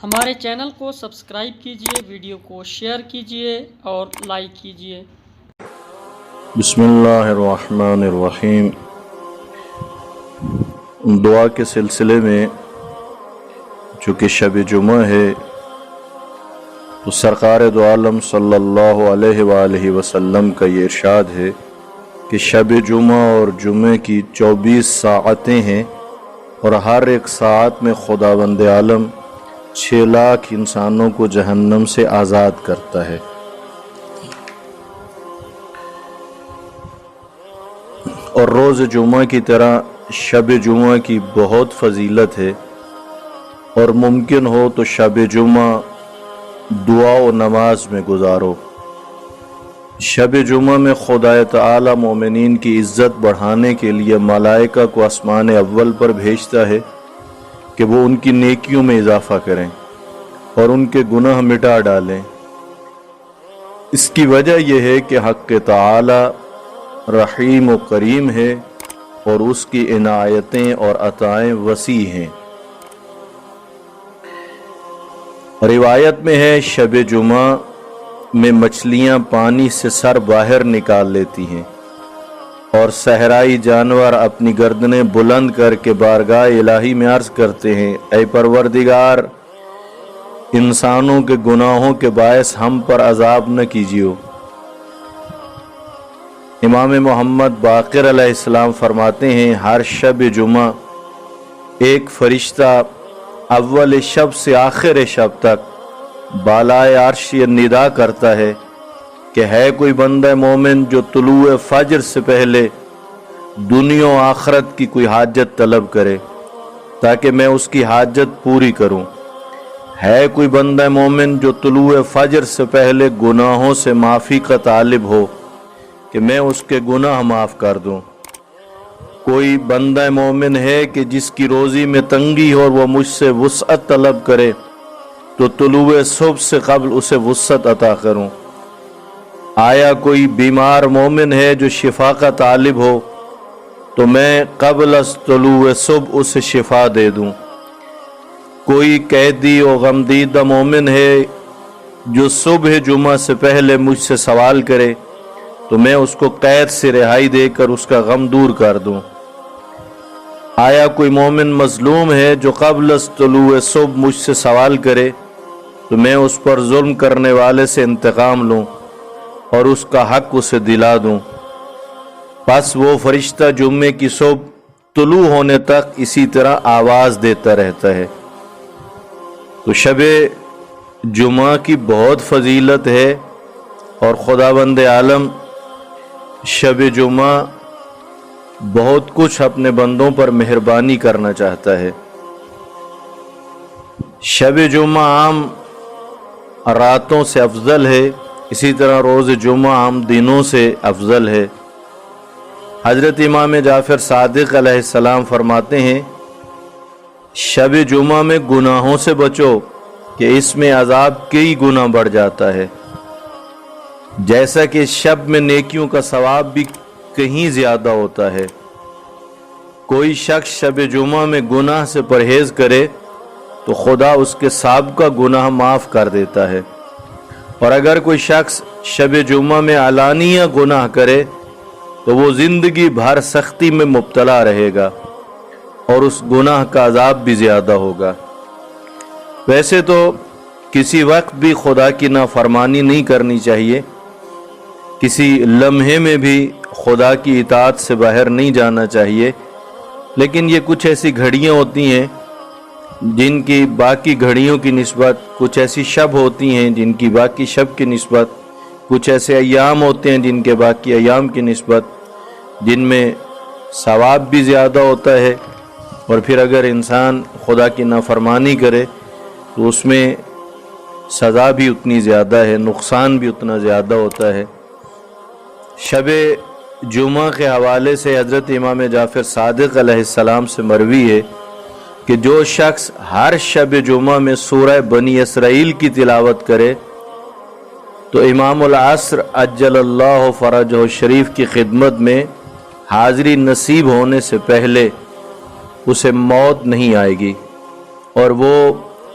ہمارے چینل کو سبسکرائب کیجئے، ویڈیو کو شیئر کیجئے اور لائک کیجئے۔ بسم اللہ الرحمن الرحیم۔ دعا کے سلسلے میں چونکہ شب جمعہ ہے تو سرکار دو عالم صلی اللہ علیہ وآلہ وسلم کا یہ ارشاد ہے کہ شب جمعہ اور جمعے کی 24 ساعتیں ہیں اور ہر ایک ساعت میں خداوند عالم 6 لاکھ انسانوں کو جہنم سے آزاد کرتا ہے۔ اور روز جمعہ کی طرح شب جمعہ کی بہت فضیلت ہے، اور ممکن ہو تو شب جمعہ دعا و نماز میں گزارو۔ شب جمعہ میں خدا تعالی مومنین کی عزت بڑھانے کے لیے ملائکہ کو آسمان اول پر بھیجتا ہے کہ وہ ان کی نیکیوں میں اضافہ کریں اور ان کے گناہ مٹا ڈالیں۔ اس کی وجہ یہ ہے کہ حق تعالی رحیم و کریم ہے اور اس کی عنایتیں اور عطائیں وسیع ہیں۔ روایت میں ہے شب جمعہ میں مچھلیاں پانی سے سر باہر نکال لیتی ہیں اور صحرائی جانور اپنی گردنیں بلند کر کے بارگاہ الہی میں عرض کرتے ہیں، اے پروردگار، انسانوں کے گناہوں کے باعث ہم پر عذاب نہ کیجیے۔ امام محمد باقر علیہ السلام فرماتے ہیں، ہر شب جمعہ ایک فرشتہ اول شب سے آخر شب تک بالائے عرش یہ ندا کرتا ہے کہ ہے کوئی بندہ مومن جو طلوع فجر سے پہلے دنیا و آخرت کی کوئی حاجت طلب کرے تاکہ میں اس کی حاجت پوری کروں؟ ہے کوئی بندہ مومن جو طلوع فجر سے پہلے گناہوں سے معافی کا طالب ہو کہ میں اس کے گناہ معاف کر دوں؟ کوئی بندہ مومن ہے کہ جس کی روزی میں تنگی ہو اور وہ مجھ سے وسعت طلب کرے تو طلوع صبح سے قبل اسے وسعت عطا کروں؟ آیا کوئی بیمار مومن ہے جو شفا کا طالب ہو تو میں قبل از طلوع صبح اسے شفا دے دوں؟ کوئی قیدی و غمدیدہ مومن ہے جو صبح جمعہ سے پہلے مجھ سے سوال کرے تو میں اس کو قید سے رہائی دے کر اس کا غم دور کر دوں؟ آیا کوئی مومن مظلوم ہے جو قبل از طلوع صبح مجھ سے سوال کرے تو میں اس پر ظلم کرنے والے سے انتقام لوں اور اس کا حق اسے دلا دوں؟ پس وہ فرشتہ جمعے کی صبح طلوع ہونے تک اسی طرح آواز دیتا رہتا ہے۔ تو شب جمعہ کی بہت فضیلت ہے اور خداوند عالم شب جمعہ بہت کچھ اپنے بندوں پر مہربانی کرنا چاہتا ہے۔ شب جمعہ عام راتوں سے افضل ہے، اسی طرح روز جمعہ عام دنوں سے افضل ہے۔ حضرت امام جعفر صادق علیہ السلام فرماتے ہیں، شب جمعہ میں گناہوں سے بچو کہ اس میں عذاب کئی گنا بڑھ جاتا ہے، جیسا کہ شب میں نیکیوں کا ثواب بھی کہیں زیادہ ہوتا ہے۔ کوئی شخص شب جمعہ میں گناہ سے پرہیز کرے تو خدا اس کے سابقہ گناہ معاف کر دیتا ہے، اور اگر کوئی شخص شب جمعہ میں علانیہ گناہ کرے تو وہ زندگی بھر سختی میں مبتلا رہے گا اور اس گناہ کا عذاب بھی زیادہ ہوگا۔ ویسے تو کسی وقت بھی خدا کی نافرمانی نہیں کرنی چاہیے، کسی لمحے میں بھی خدا کی اطاعت سے باہر نہیں جانا چاہیے، لیکن یہ کچھ ایسی گھڑیاں ہوتی ہیں جن کی باقی گھڑیوں کی نسبت، کچھ ایسی شب ہوتی ہیں جن کی باقی شب کی نسبت، کچھ ایسے ایام ہوتے ہیں جن کے باقی ایام کی نسبت، جن میں ثواب بھی زیادہ ہوتا ہے، اور پھر اگر انسان خدا کی نافرمانی کرے تو اس میں سزا بھی اتنی زیادہ ہے، نقصان بھی اتنا زیادہ ہوتا ہے۔ شب جمعہ کے حوالے سے حضرت امام جعفر صادق علیہ السلام سے مروی ہے کہ جو شخص ہر شب جمعہ میں سورہ بنی اسرائیل کی تلاوت کرے تو امام العصر عجل اللہ فرجہ شریف کی خدمت میں حاضری نصیب ہونے سے پہلے اسے موت نہیں آئے گی، اور وہ